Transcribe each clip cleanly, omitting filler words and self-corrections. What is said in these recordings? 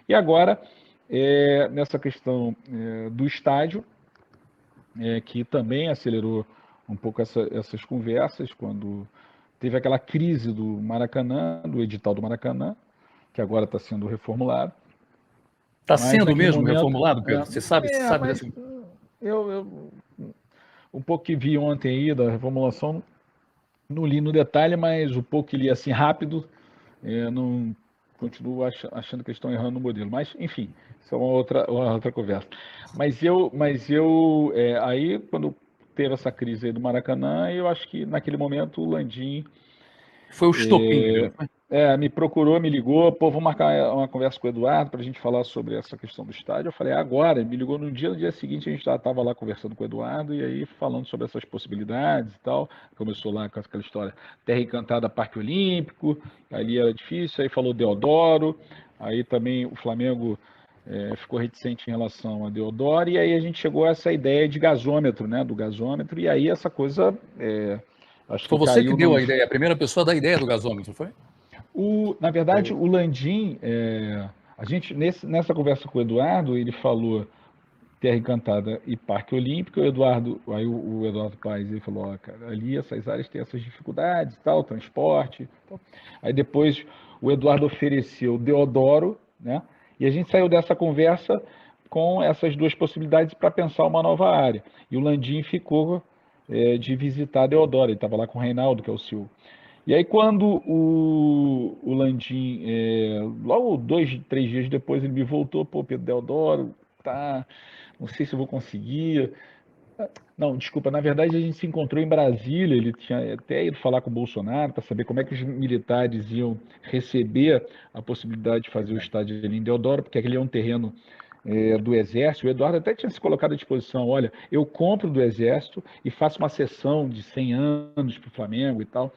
E agora, nessa questão do estádio, que também acelerou um pouco essas conversas, quando teve aquela crise do Maracanã, do edital do Maracanã, que agora está sendo reformulado. Está Mas sendo naquele mesmo momento, reformulado, Pedro? Você sabe mas dessa... eu um pouco que vi ontem aí da reformulação, não li no detalhe, mas o pouco que li assim rápido, não continuo achando que eles estão errando no modelo. Mas, enfim, isso é uma outra conversa. Aí, quando teve essa crise aí do Maracanã, eu acho que naquele momento o Landim Foi o estopim, não foi? me procurou, me ligou, pô, vamos marcar uma conversa com o Eduardo para a gente falar sobre essa questão do estádio. Eu falei, agora, ele me ligou no dia seguinte a gente já estava lá conversando com o Eduardo e aí falando sobre essas possibilidades e tal. Começou lá com aquela história, Terra Encantada, Parque Olímpico, ali era difícil, aí falou Deodoro, aí também o Flamengo ficou reticente em relação a Deodoro, e aí a gente chegou a essa ideia de gasômetro, né, do gasômetro, e aí essa coisa, acho que Foi você que caiu deu a ideia, a primeira pessoa da ideia do gasômetro, foi? Na verdade, o Landim, a gente, nessa conversa com o Eduardo, ele falou Terra Encantada e Parque Olímpico. O Eduardo Paes, ele falou, ó, cara, ali essas áreas têm essas dificuldades e tal, transporte. Tal. Aí depois o Eduardo ofereceu Deodoro, né? E a gente saiu dessa conversa com essas duas possibilidades para pensar uma nova área. E o Landim ficou de visitar Deodoro, ele estava lá com o Reinaldo, que é o CEO. E aí quando o Landim, logo 2, 3 dias depois, ele me voltou, pô, Pedro Deodoro, tá, não sei se eu vou conseguir. Não, desculpa, na verdade a gente se encontrou em Brasília, ele tinha até ido falar com o Bolsonaro para saber como é que os militares iam receber a possibilidade de fazer o estádio ali em Deodoro, porque aquele é um terreno do Exército. O Eduardo até tinha se colocado à disposição, olha, eu compro do Exército e faço uma sessão de 100 anos para o Flamengo e tal,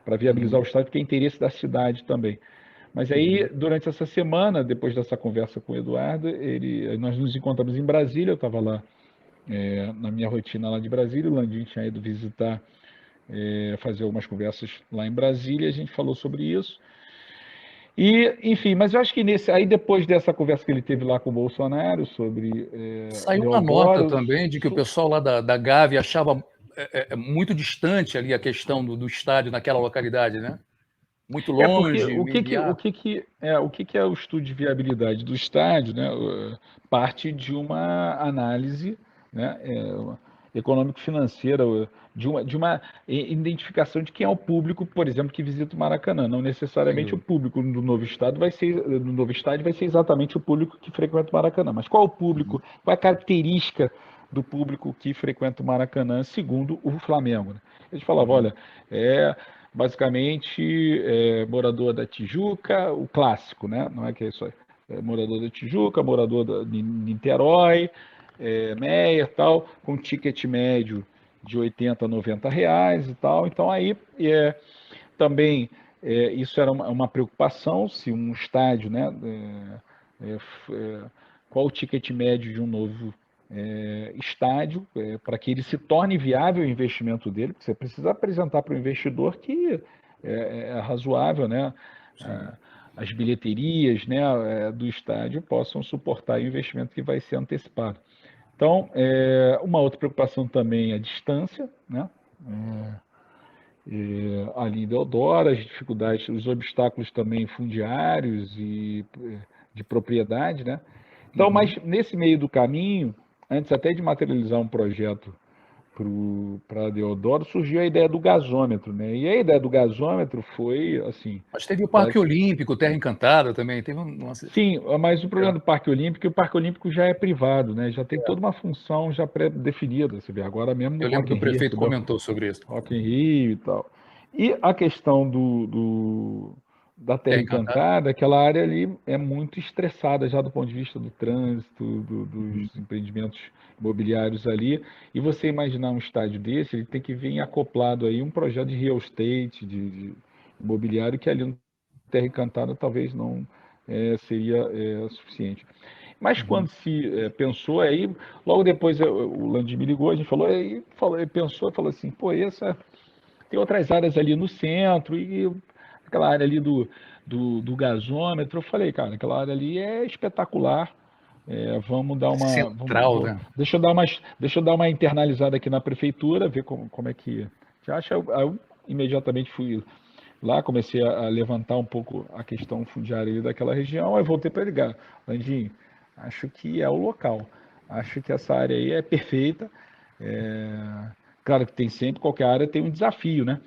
para viabilizar o estádio, porque é interesse da cidade também. Mas aí, durante essa semana, depois dessa conversa com o Eduardo, nós nos encontramos em Brasília, eu estava lá na minha rotina lá de Brasília, o Landim tinha ido visitar, fazer algumas conversas lá em Brasília, a gente falou sobre isso. E, enfim, mas eu acho que aí depois dessa conversa que ele teve lá com o Bolsonaro sobre Saiu uma nota Deodoro, também de que o pessoal lá da Gávea achava muito distante ali a questão do estádio naquela localidade, né? Muito porque longe, o que que, o inviável. que que é o que que é o estudo de viabilidade do estádio, né? Parte de uma análise, né, econômico-financeira, de uma identificação de quem é o público, por exemplo, que visita o Maracanã. Não Sem necessariamente o dúvida. público do novo estádio vai ser exatamente o público que frequenta o Maracanã. Mas qual o público? Qual é a característica do público que frequenta o Maracanã, segundo o Flamengo, né? Eles falavam, olha, basicamente morador da Tijuca, o clássico, né? Não é que é isso aí. Morador da Tijuca, morador de Niterói, Meia tal, com ticket médio de 80 a 90 reais e tal. Então aí também isso era uma preocupação, se um estádio, né? Qual o ticket médio de um novo estádio, para que ele se torne viável o investimento dele, porque você precisa apresentar para o investidor que é razoável, né? As bilheterias, né, do estádio possam suportar o investimento que vai ser antecipado. Então, uma outra preocupação também é a distância, né? Ali em Deodoro, as dificuldades, os obstáculos também fundiários e de propriedade, né? Então, mas nesse meio do caminho, antes até de materializar um projeto para Deodoro, surgiu a ideia do gasômetro, né? E a ideia do gasômetro foi assim, Mas teve o Parque Olímpico, Terra Encantada também, teve sim, mas o problema do Parque Olímpico, o Parque Olímpico já é privado, né? Já tem toda uma função já pré-definida, você vê, agora mesmo no Eu lembro que Rock in o Rio, prefeito recebeu comentou sobre isso. Rock in Rio e tal. E a questão da Terra Terra Encantada. Encantada, aquela área ali é muito estressada já do ponto de vista do trânsito, dos empreendimentos imobiliários ali. E você imaginar um estádio desse, ele tem que vir acoplado aí um projeto de real estate, de imobiliário, que ali no Terra Encantada talvez não seria suficiente. Mas quando se pensou aí, logo depois o Landim me ligou, a gente falou, pensou, falou assim, pô, tem outras áreas ali no centro, e aquela área ali do gasômetro. Eu falei, cara, aquela área ali é espetacular. Vamos dar uma. Central, né? Deixa eu dar uma internalizada aqui na prefeitura, ver como é que você acha. Eu imediatamente fui lá, comecei a levantar um pouco a questão fundiária ali daquela região, aí voltei para ligar. Landinho, acho que é o local. Acho que essa área aí é perfeita. Claro que tem sempre, qualquer área tem um desafio, né?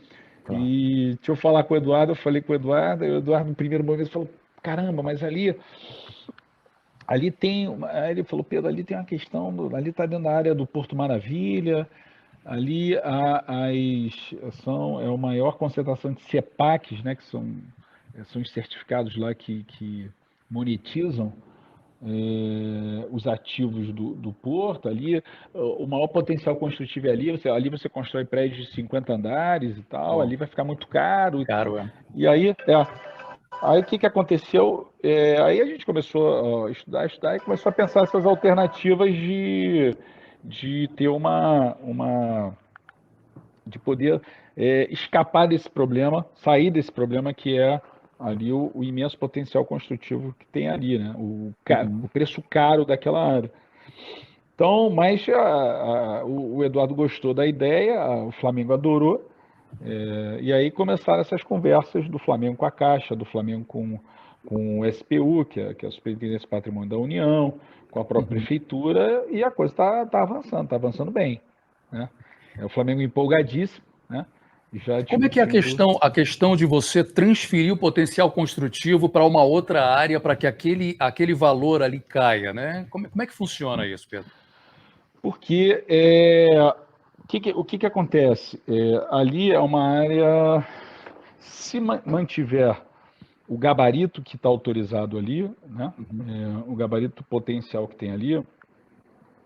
Claro. E deixa eu falar com o Eduardo, eu falei com o Eduardo, e o Eduardo no primeiro momento falou, caramba, mas ali tem, aí ele falou, Pedro, ali tem uma questão, ali está dentro da área do Porto Maravilha, ali é a maior concentração de CEPACs, né, que são os certificados lá que monetizam os ativos do porto. Ali, o maior potencial construtivo é ali, ali você constrói prédios de 50 andares e tal, Bom, ali vai ficar muito caro. caro, é. E aí o que aconteceu? Aí a gente começou a estudar e começou a pensar essas alternativas de ter de poder escapar desse problema, sair desse problema que é ali o imenso potencial construtivo que tem ali, né? O preço caro daquela área. Então, mas o Eduardo gostou da ideia, o Flamengo adorou, e aí começaram essas conversas do Flamengo com a Caixa, do Flamengo com o SPU, que é a Superintendência de Patrimônio da União, com a própria Prefeitura, e a coisa está avançando bem, né? O Flamengo empolgadíssimo, né? Já Como é que é discutindo. a questão de você transferir o potencial construtivo para uma outra área para que aquele valor ali caia, né? Como é que funciona isso, Pedro? Porque o que acontece? Ali é uma área, se mantiver o gabarito que está autorizado ali, né? O gabarito potencial que tem ali,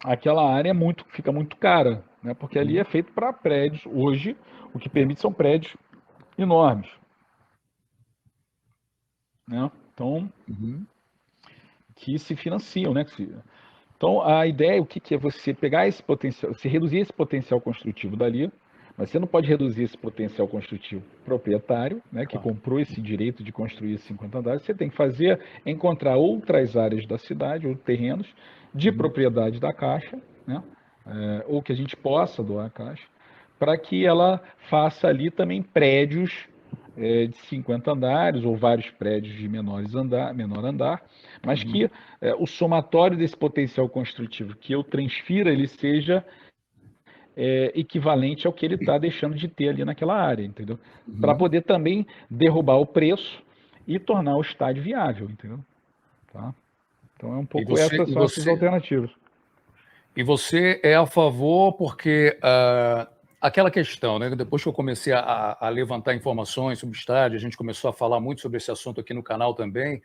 aquela área fica muito cara, né? Porque ali é feito para prédios. Hoje, o que permite são prédios enormes, né? Então, que se financiam, né? Então, a ideia, o que é você pegar esse potencial, você reduzir esse potencial construtivo dali, mas você não pode reduzir esse potencial construtivo proprietário, né, que comprou esse direito de construir 50 andares. Você tem que encontrar outras áreas da cidade, ou terrenos de propriedade da Caixa, né, ou que a gente possa doar à Caixa, para que ela faça ali também prédios de 50 andares, ou vários prédios de menor andar, mas que o somatório desse potencial construtivo que eu transfira, ele seja equivalente ao que ele está deixando de ter ali naquela área, entendeu? Para poder também derrubar o preço e tornar o estádio viável, entendeu? Tá? Então é um pouco essas alternativas. E você é a favor porque aquela questão, né? Depois que eu comecei a levantar informações sobre o estádio, a gente começou a falar muito sobre esse assunto aqui no canal também.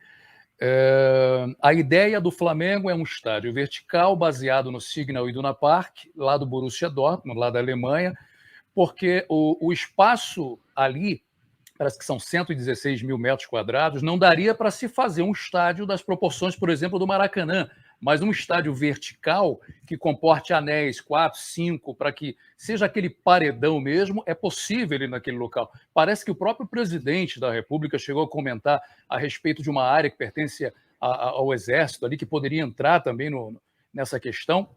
A ideia do Flamengo é um estádio vertical baseado no Signal Iduna Park, lá do Borussia Dortmund, lá da Alemanha, porque o espaço ali, parece que são 116 mil metros quadrados, não daria para se fazer um estádio das proporções, por exemplo, do Maracanã, mas um estádio vertical que comporte anéis 4, 5, para que seja aquele paredão mesmo, é possível ali naquele local. Parece que o próprio presidente da República chegou a comentar a respeito de uma área que pertence ao Exército ali, que poderia entrar também nessa questão,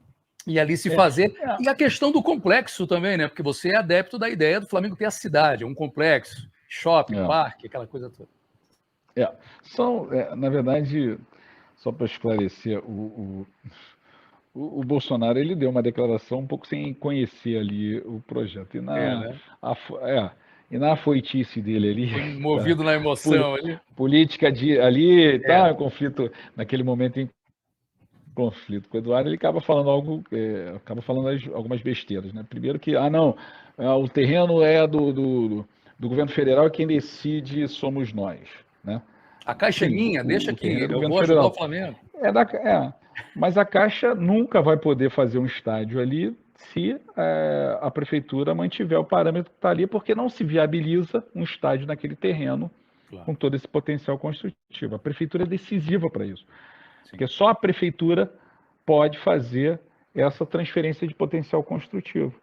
e ali se fazer. E a questão do complexo também, né? Porque você é adepto da ideia do Flamengo ter a cidade, um complexo, shopping, parque, aquela coisa toda. Na verdade, só para esclarecer, o Bolsonaro ele deu uma declaração um pouco sem conhecer ali o projeto. E na afoitice dele ali. Foi movido na emoção ali. Política conflito, naquele momento em conflito com o Eduardo, ele acaba falando algumas besteiras, né? Primeiro que, o terreno é do governo federal e quem decide somos nós, né? A Caixa é minha, deixa aqui, eu vou ajudar o Flamengo. Mas a Caixa nunca vai poder fazer um estádio ali se a prefeitura mantiver o parâmetro que está ali, porque não se viabiliza um estádio naquele terreno com todo esse potencial construtivo. A prefeitura é decisiva para isso. Porque só a prefeitura pode fazer essa transferência de potencial construtivo,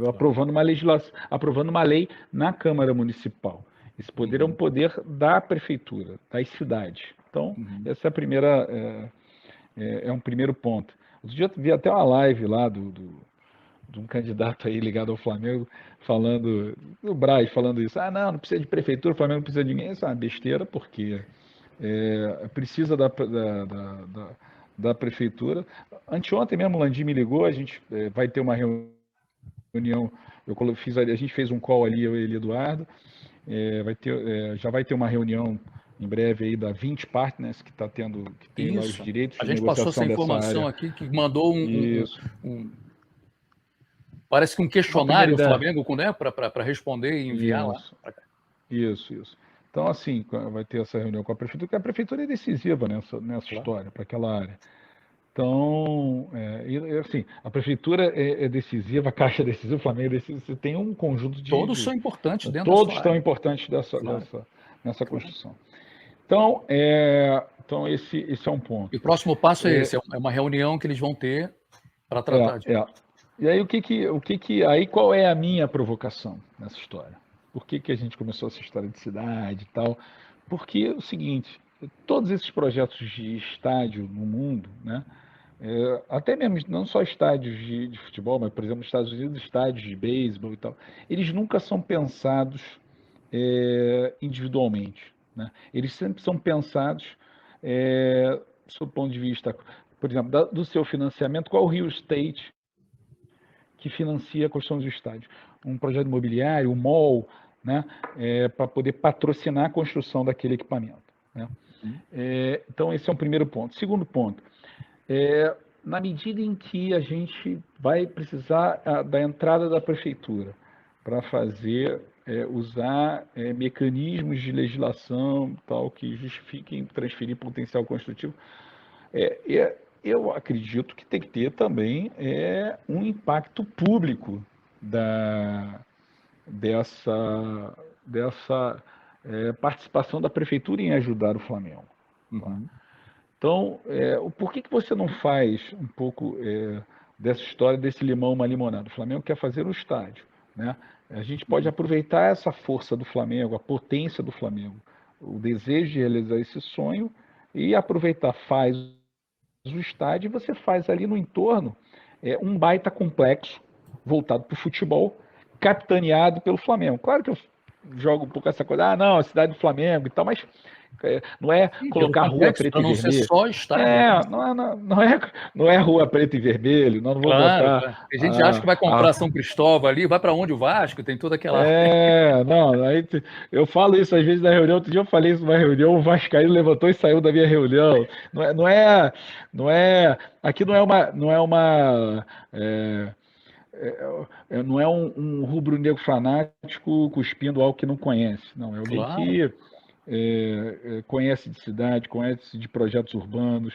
aprovando uma lei na Câmara Municipal. Esse poder é um poder da prefeitura, das cidades. Então, essa é a primeira, é um primeiro ponto. Outro dia eu vi até uma live lá de um candidato aí ligado ao Flamengo, falando, o Braz falando isso. Ah, não precisa de prefeitura, o Flamengo não precisa de ninguém. Isso é uma besteira, porque precisa da prefeitura. Anteontem mesmo o Landim me ligou, a gente vai ter uma reunião, a gente fez um call ali, eu e ele, Eduardo, já vai ter uma reunião em breve aí da 20 Partners, que tem lá os direitos de negociação dessa área. A gente passou essa informação aqui, que mandou parece que um questionário ao Flamengo, né, para responder e enviar lá. Isso. Então, assim, vai ter essa reunião com a prefeitura, porque a prefeitura é decisiva nessa história, para aquela área. Então, assim, a prefeitura é decisiva, a Caixa é decisiva, o Flamengo é decisivo, você tem um conjunto de... Todos são importantes dentro da Todos estão importantes nessa construção. Então, esse é um ponto. E o próximo passo é esse, é uma reunião que eles vão ter para tratar disso. E aí, aí qual é a minha provocação nessa história? Por que a gente começou essa história de cidade e tal? Porque é o seguinte, todos esses projetos de estádio no mundo, né? Até mesmo, não só estádios de futebol, mas, por exemplo, nos Estados Unidos, estádios de beisebol e tal, eles nunca são pensados individualmente, né? Eles sempre são pensados do seu ponto de vista, por exemplo, do seu financiamento, qual o real estate que financia a construção do estádio? Um projeto imobiliário, um mall, né? Para poder patrocinar a construção daquele equipamento, né? Então, esse é um primeiro ponto. Segundo ponto, na medida em que a gente vai precisar da entrada da prefeitura para usar mecanismos de legislação tal que justifiquem transferir potencial construtivo, eu acredito que tem que ter também um impacto público dessa participação da prefeitura em ajudar o Flamengo. Tá? Então, por que você não faz um pouco dessa história desse limão uma limonada? O Flamengo quer fazer um estádio, né? A gente pode aproveitar essa força do Flamengo, a potência do Flamengo, o desejo de realizar esse sonho e aproveitar, faz o estádio e você faz ali no entorno um baita complexo voltado para o futebol, capitaneado pelo Flamengo. Claro que eu jogo um pouco essa coisa, não, a cidade do Flamengo e tal, mas não é colocar rua preta e vermelho. Ser só estádio. Não é rua preta e vermelho, não vou botar... A gente acha que vai comprar São Cristóvão ali, vai para onde o Vasco, tem toda aquela... aí eu falo isso às vezes na reunião, outro dia eu falei isso numa reunião, o vascaíno levantou e saiu da minha reunião. Aqui não é um rubro-negro fanático cuspindo algo que não conhece. Não, é alguém que conhece de cidade, conhece de projetos urbanos,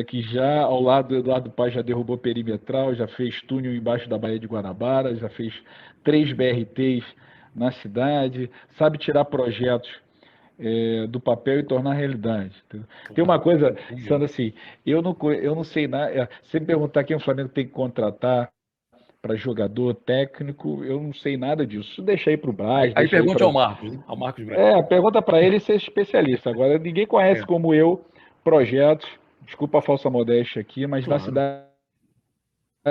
que já ao lado do Eduardo Paes já derrubou perimetral, já fez túnel embaixo da Baía de Guanabara, já fez 3 BRTs na cidade, sabe tirar projetos do papel e tornar realidade. Entendeu? Tem uma coisa, Sandra, assim, eu não sei nada, se me perguntar quem o Flamengo tem que contratar para jogador técnico, eu não sei nada disso. Deixa aí para o Braz. Aí pergunte ao Marcos Braz. Pergunta para ele ser especialista. Agora, ninguém conhece como eu projetos, desculpa a falsa modéstia aqui, mas na cidade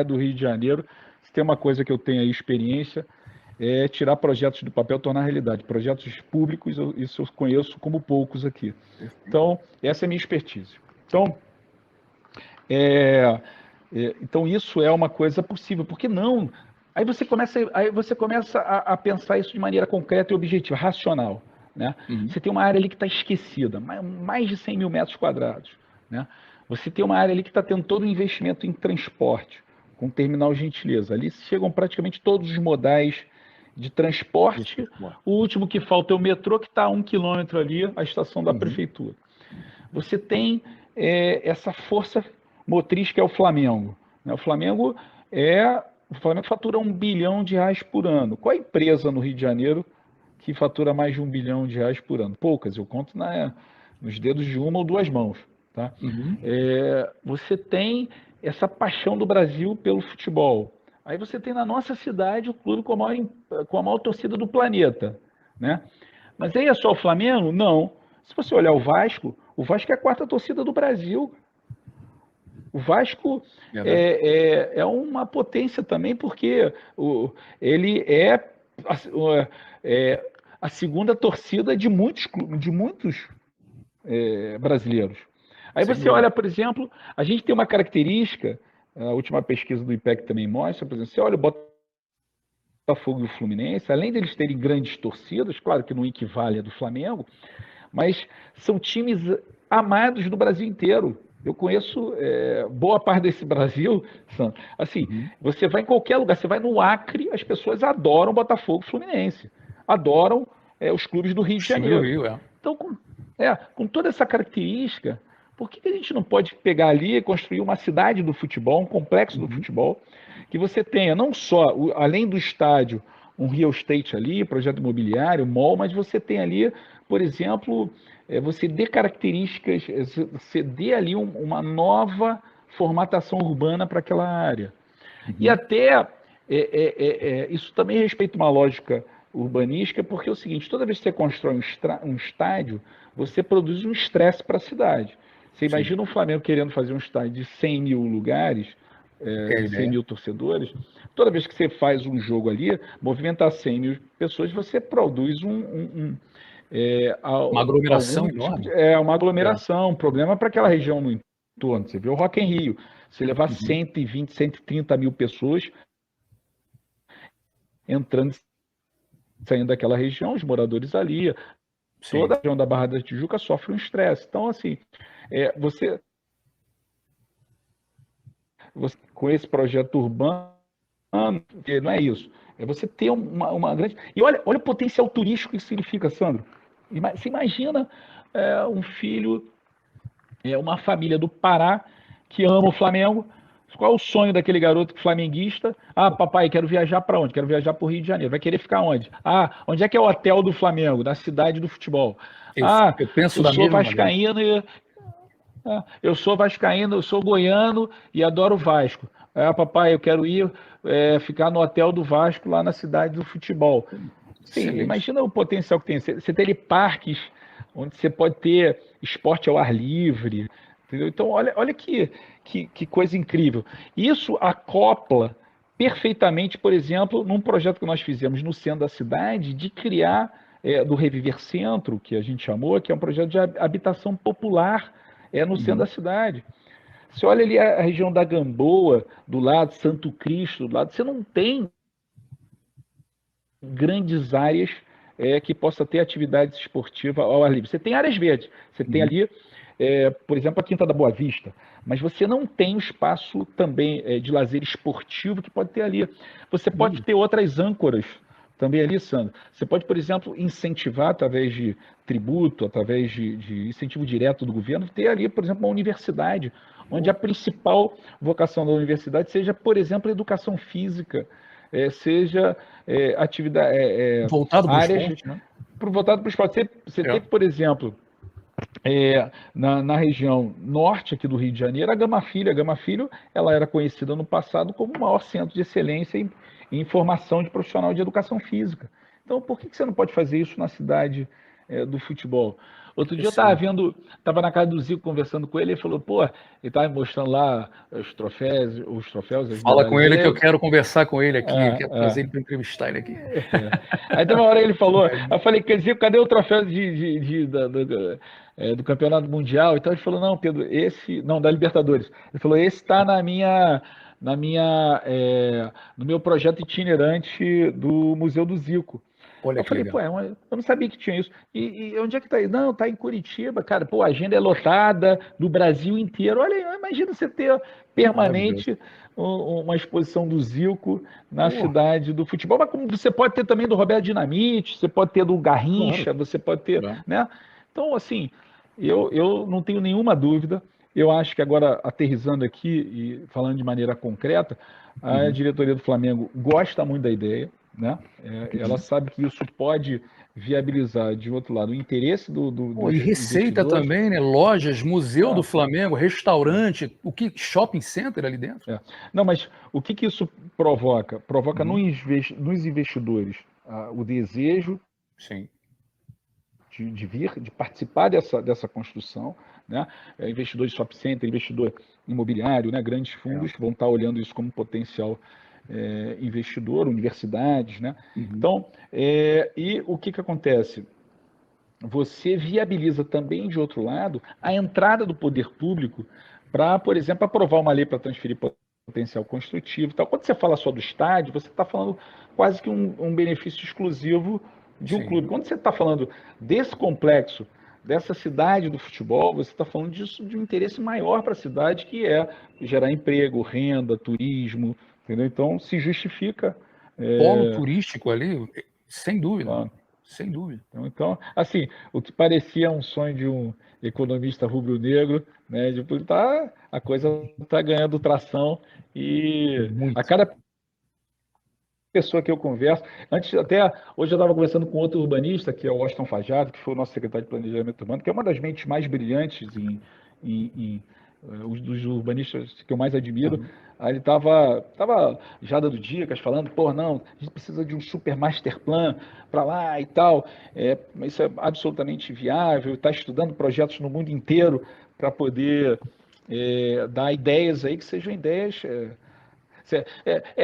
do Rio de Janeiro, se tem uma coisa que eu tenho aí experiência, é tirar projetos do papel e tornar realidade. Projetos públicos, isso eu conheço como poucos aqui. Então, essa é a minha expertise. Então, isso é uma coisa possível. Por que não? Aí você começa a pensar isso de maneira concreta e objetiva, racional. Né? Você tem uma área ali que está esquecida, mais de 100 mil metros quadrados. Né? Você tem uma área ali que está tendo todo o investimento em transporte, com terminal Gentileza. Ali chegam praticamente todos os modais de transporte. O último que falta é o metrô, que está a 1 quilômetro ali, a estação da prefeitura. Você tem essa força motriz que é o Flamengo. O Flamengo fatura R$1 bilhão por ano. Qual a empresa no Rio de Janeiro que fatura mais de R$1 bilhão por ano? Poucas, eu conto nos dedos de uma ou duas mãos. Tá? Você tem essa paixão do Brasil pelo futebol. Aí você tem na nossa cidade o clube com a maior torcida do planeta. Né? Mas aí é só o Flamengo? Não. Se você olhar o Vasco é a quarta torcida do Brasil. O Vasco é uma potência também, porque ele é a segunda torcida de muitos brasileiros. Aí você olha, por exemplo, a gente tem uma característica, a última pesquisa do IPEC também mostra, por exemplo, você olha o Botafogo e o Fluminense, além deles terem grandes torcidas, claro que não equivale a do Flamengo, mas são times amados do Brasil inteiro. Eu conheço boa parte desse Brasil, assim, você vai em qualquer lugar, você vai no Acre, as pessoas adoram Botafogo e Fluminense, adoram os clubes do Rio de Janeiro. Então, com toda essa característica, por que a gente não pode pegar ali e construir uma cidade do futebol, um complexo do futebol, que você tenha não só, além do estádio, um real estate ali, projeto imobiliário, mall, mas você tem ali, por exemplo, você dê características, você dê ali uma nova formatação urbana para aquela área. E até isso também respeita uma lógica urbanística, porque é o seguinte, toda vez que você constrói um estádio, você produz um estresse para a cidade. Você imagina um Flamengo querendo fazer um estádio de 100 mil lugares, 100 mil torcedores, toda vez que você faz um jogo ali, movimentar 100 mil pessoas, você produz uma aglomeração enorme. Uma aglomeração, um problema para aquela região no entorno. Você vê o Rock in Rio, você levar 120, 130 mil pessoas entrando e saindo daquela região, os moradores ali, toda a região da Barra da Tijuca sofre um estresse. Então, assim, você com esse projeto urbano, não é isso. É você ter uma grande... E olha o potencial turístico que isso significa, Sandro. Você imagina um filho, uma família do Pará que ama o Flamengo. Qual é o sonho daquele garoto flamenguista? Ah, papai, quero viajar para onde? Quero viajar para o Rio de Janeiro. Vai querer ficar onde? Ah, onde é que é o hotel do Flamengo? Na cidade do futebol. Eu sou vascaíno eu sou vascaíno, eu sou goiano e adoro o Vasco. Papai, eu quero ir ficar no hotel do Vasco lá na cidade do futebol. Sim, imagina o potencial que tem. Você tem ali parques onde você pode ter esporte ao ar livre. Entendeu? Então, olha que coisa incrível. Isso acopla perfeitamente, por exemplo, num projeto que nós fizemos no centro da cidade, de criar do Reviver Centro, que a gente chamou, que é um projeto de habitação popular no centro da cidade. Você olha ali a região da Gamboa, do lado, Santo Cristo, do lado, você não tem grandes áreas que possa ter atividade esportiva ao ar livre. Você tem áreas verdes, você tem ali, por exemplo, a Quinta da Boa Vista, mas você não tem um espaço também de lazer esportivo que pode ter ali. Você pode ter outras âncoras também ali, Sandro. Você pode, por exemplo, incentivar através de tributo, através de incentivo direto do governo, ter ali, por exemplo, uma universidade, onde a principal vocação da universidade seja, por exemplo, a educação física, seja atividade... voltado para o esporte, né? Voltado para o esporte. Você tem, por exemplo, na região norte aqui do Rio de Janeiro, a Gama Filho. A Gama Filho, ela era conhecida no passado como o maior centro de excelência em formação de profissional de educação física. Então, por que você não pode fazer isso na cidade do futebol? Outro dia eu estava na casa do Zico conversando com ele, ele falou, ele estava me mostrando lá os troféus. Fala com ele que eu quero conversar com ele aqui, eu quero trazer ele para entrevistar ele aqui. Aí tem uma hora ele falou, eu falei, Zico, cadê o troféu do Campeonato Mundial? Então ele falou, não, Pedro, da Libertadores. Ele falou, esse está no meu projeto itinerante do Museu do Zico. Olha, eu falei, eu não sabia que tinha isso. E onde é que está aí? Não, está em Curitiba, cara. A agenda é lotada do Brasil inteiro. Olha, imagina você ter permanente uma exposição do Zico na cidade do futebol. Mas como você pode ter também do Roberto Dinamite, você pode ter do Garrincha, você pode ter, né? Então, assim, eu não tenho nenhuma dúvida. Eu acho que agora, aterrissando aqui e falando de maneira concreta, a diretoria do Flamengo gosta muito da ideia, né? Ela sabe que isso pode viabilizar, de outro lado, o interesse e receita também, né? Lojas, museu do Flamengo, restaurante, shopping center ali dentro. Não, mas o que isso provoca? Provoca nos investidores o desejo de participar dessa construção, né? Investidor de shopping center, investidor imobiliário, né? Grandes fundos vão estar olhando isso como potencial investidor, universidades, né? Então, e o que acontece? Você viabiliza também, de outro lado, a entrada do poder público para, por exemplo, aprovar uma lei para transferir potencial construtivo. Tal. Quando você fala só do estádio, você está falando quase que um benefício exclusivo de um clube. Quando você está falando desse complexo, dessa cidade do futebol, você está falando disso de um interesse maior para a cidade, que é gerar emprego, renda, turismo, entendeu? Então, se justifica. Polo turístico ali, sem dúvida. Claro. Sem dúvida. Então, assim, o que parecia um sonho de um economista rubro-negro, né, depois a coisa está ganhando tração e Muito. a cada pessoa que eu converso, hoje eu estava conversando com outro urbanista, que é o Washington Fajardo, que foi o nosso secretário de Planejamento Urbano, que é uma das mentes mais brilhantes os dos urbanistas que eu mais admiro. Aí ele estava já dando dicas, falando, pô, não, a gente precisa de um super master plan para lá e tal, isso é absolutamente viável, está estudando projetos no mundo inteiro para poder dar ideias aí que sejam ideias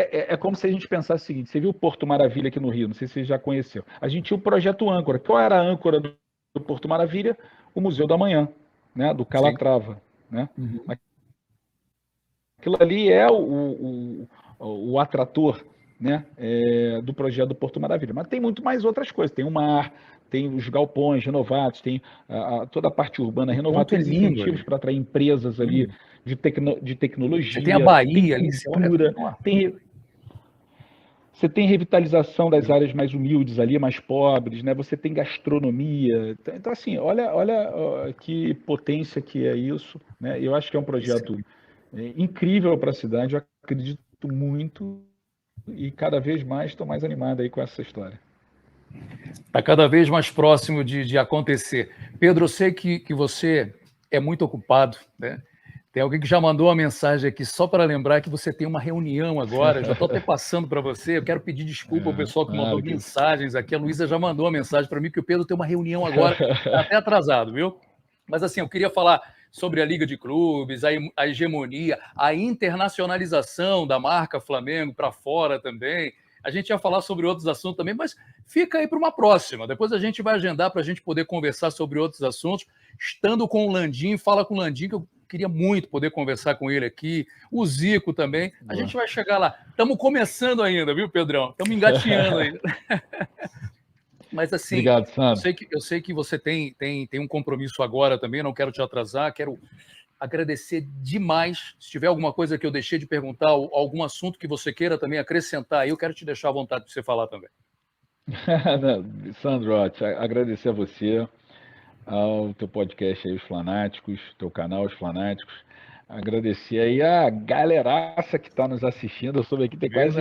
é como se a gente pensasse o seguinte: você viu o Porto Maravilha aqui no Rio? Não sei se você já conheceu. A gente tinha o projeto Âncora. Qual era a âncora do Porto Maravilha? O Museu da Manhã, né? Do Calatrava. Né? Aquilo ali é o atrator, né? Do projeto do Porto Maravilha. Mas tem muito mais outras coisas. Tem o mar, tem os galpões renovados, tem toda a parte urbana renovada, tem os incentivos para atrair empresas ali de tecnologia. Você tem a Bahia ali, cultura, você tem revitalização das áreas mais humildes ali, mais pobres, né? Você tem gastronomia. Então, assim, olha que potência que é isso, né? Eu acho que é um projeto incrível para a cidade, eu acredito muito e cada vez mais estou mais animado aí com essa história. Está cada vez mais próximo de acontecer. Pedro, eu sei que você é muito ocupado, né? Tem alguém que já mandou uma mensagem aqui só para lembrar que você tem uma reunião agora. Já estou até passando para você. Eu quero pedir desculpa ao pessoal que mandou mensagens aqui. A Luísa já mandou uma mensagem para mim que o Pedro tem uma reunião agora. Está até atrasado, viu? Mas assim, eu queria falar sobre a Liga de Clubes, a hegemonia, a internacionalização da marca Flamengo para fora também. A gente ia falar sobre outros assuntos também, mas fica aí para uma próxima. Depois a gente vai agendar para a gente poder conversar sobre outros assuntos. Estando com o Landim, fala com o Landim, que eu queria muito poder conversar com ele aqui. O Zico também. A gente vai chegar lá. Estamos começando ainda, viu, Pedrão? Estamos engatinhando ainda. Mas assim, obrigado, Sandro. Eu sei que você tem um compromisso agora também, não quero te atrasar, quero agradecer demais. Se tiver alguma coisa que eu deixei de perguntar, algum assunto que você queira também acrescentar, eu quero te deixar à vontade para você falar também. Sandro, agradecer a você, ao teu podcast aí, Os Flanáticos, teu canal, Os Flanáticos. Agradecer aí a galeraça que está nos assistindo. Eu soube aqui, tem quase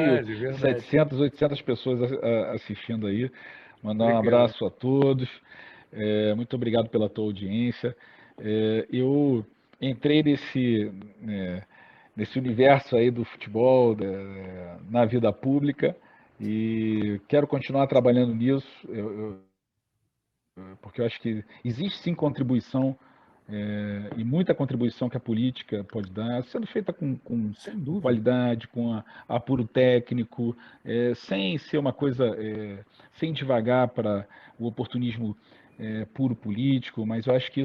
700, 800 pessoas assistindo aí. Mandar um abraço a todos. Muito obrigado pela tua audiência. Eu entrei nesse universo aí do futebol, na vida pública, e quero continuar trabalhando nisso, porque eu acho que existe sim contribuição, e muita contribuição que a política pode dar, sendo feita com qualidade, com apuro técnico, sem ser uma coisa, sem devagar para o oportunismo puro político, mas eu acho que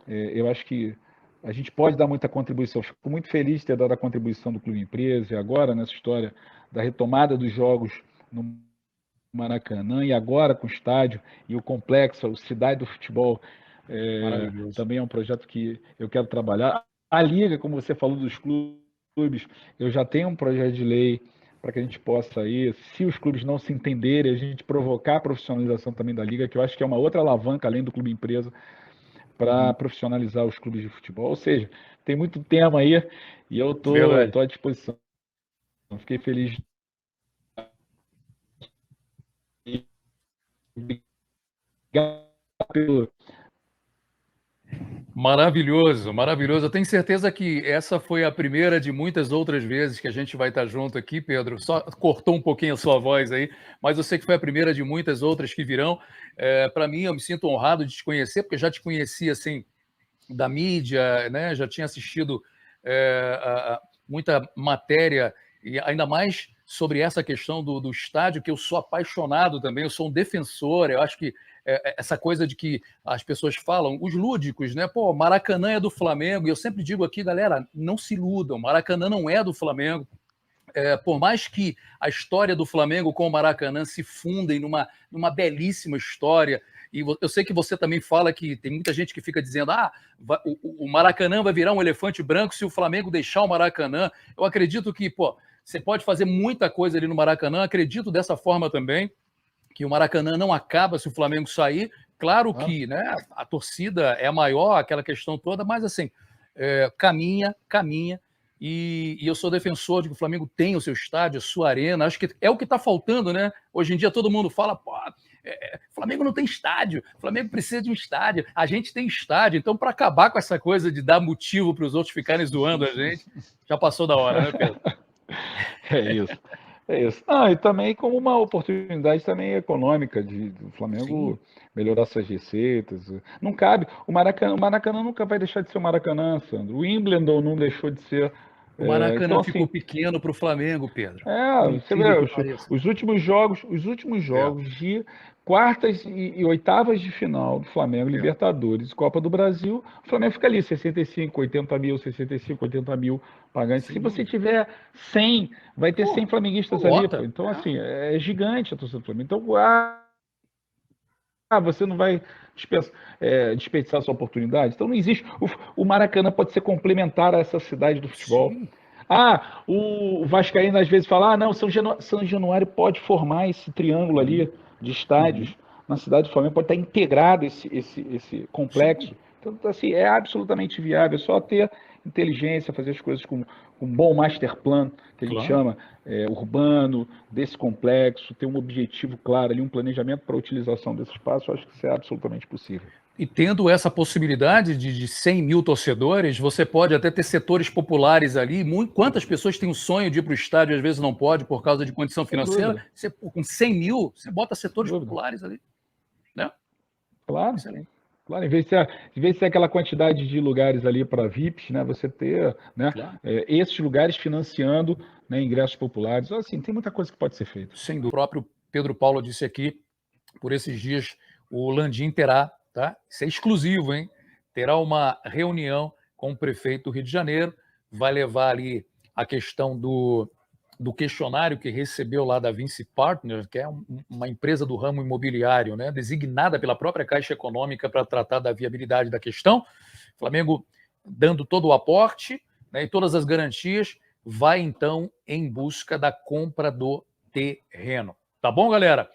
eu acho que a gente pode dar muita contribuição. Fico muito feliz de ter dado a contribuição do Clube Empresa, e agora nessa história da retomada dos jogos no Maracanã, e agora com o estádio e o complexo, a Cidade do Futebol, também é um projeto que eu quero trabalhar. A Liga, como você falou dos clubes, eu já tenho um projeto de lei para que a gente possa aí, se os clubes não se entenderem, a gente provocar a profissionalização também da Liga, que eu acho que é uma outra alavanca, além do Clube Empresa, para profissionalizar os clubes de futebol. Ou seja, tem muito tema aí e eu estou à disposição. Fiquei feliz. Obrigado pelo Maravilhoso, maravilhoso. Eu tenho certeza que essa foi a primeira de muitas outras vezes que a gente vai estar junto aqui, Pedro. Só cortou um pouquinho a sua voz aí, mas eu sei que foi a primeira de muitas outras que virão. Para mim, eu me sinto honrado de te conhecer, porque eu já te conhecia assim da mídia, né? Já tinha assistido muita matéria, e ainda mais sobre essa questão do estádio, que eu sou apaixonado também, eu sou um defensor, eu acho que essa coisa de que as pessoas falam, os lúdicos, né? Pô, Maracanã é do Flamengo, e eu sempre digo aqui, galera, não se iludam, Maracanã não é do Flamengo. Por mais que a história do Flamengo com o Maracanã se fundem numa belíssima história, e eu sei que você também fala que tem muita gente que fica dizendo o Maracanã vai virar um elefante branco se o Flamengo deixar o Maracanã. Eu acredito que, você pode fazer muita coisa ali no Maracanã, acredito dessa forma também, que o Maracanã não acaba se o Flamengo sair. Claro que, né, a torcida é maior, aquela questão toda, mas assim, caminha, e eu sou defensor de que o Flamengo tem o seu estádio, a sua arena. Acho que é o que está faltando, né? Hoje em dia todo mundo fala, Flamengo não tem estádio, Flamengo precisa de um estádio, a gente tem estádio. Então, para acabar com essa coisa de dar motivo para os outros ficarem zoando a gente, já passou da hora, né, Pedro? É isso. É isso. E também como uma oportunidade também econômica do Flamengo melhorar suas receitas. Não cabe. O Maracanã nunca vai deixar de ser o Maracanã, Sandro. O Wimbledon não deixou de ser. O Maracanã ficou pequeno para o Flamengo, Pedro. Você vê, os últimos jogos de quartas e oitavas de final do Flamengo, Libertadores, Copa do Brasil, o Flamengo fica ali, 65, 80 mil, 65, 80 mil pagantes. Se você tiver 100, vai ter 100 flamenguistas ali. Então, assim, é gigante a torcida do Flamengo. Então, você não vai desperdiçar sua oportunidade? Então não existe. O Maracanã pode ser complementar a essa cidade do futebol. Sim. O Vascaíno às vezes fala, não, São Januário pode formar esse triângulo ali de estádios. Na cidade do Flamengo pode estar integrado esse complexo. Sim. Então, assim, é absolutamente viável, é só ter inteligência, fazer as coisas com um bom master plan, que a gente chama urbano, desse complexo, ter um objetivo claro ali, um planejamento para a utilização desse espaço. Eu acho que isso é absolutamente possível. E tendo essa possibilidade de 100 mil torcedores, você pode até ter setores populares ali. Quantas pessoas têm o sonho de ir para o estádio e às vezes não pode por causa de condição financeira? Você, com 100 mil, você bota setores populares ali. Né? Claro. Excelente. Claro, em vez de ser aquela quantidade de lugares ali para VIPs, né, você ter, né, esses lugares financiando, né, ingressos populares. Assim, tem muita coisa que pode ser feita. Sem dúvida. O próprio Pedro Paulo disse aqui, por esses dias, o Landim terá, tá? Isso é exclusivo, hein? Terá uma reunião com o prefeito do Rio de Janeiro, vai levar ali a questão do questionário que recebeu lá da Vinci Partners, que é uma empresa do ramo imobiliário, né, designada pela própria Caixa Econômica para tratar da viabilidade da questão. O Flamengo dando todo o aporte, né, e todas as garantias, vai então em busca da compra do terreno. Tá bom, galera?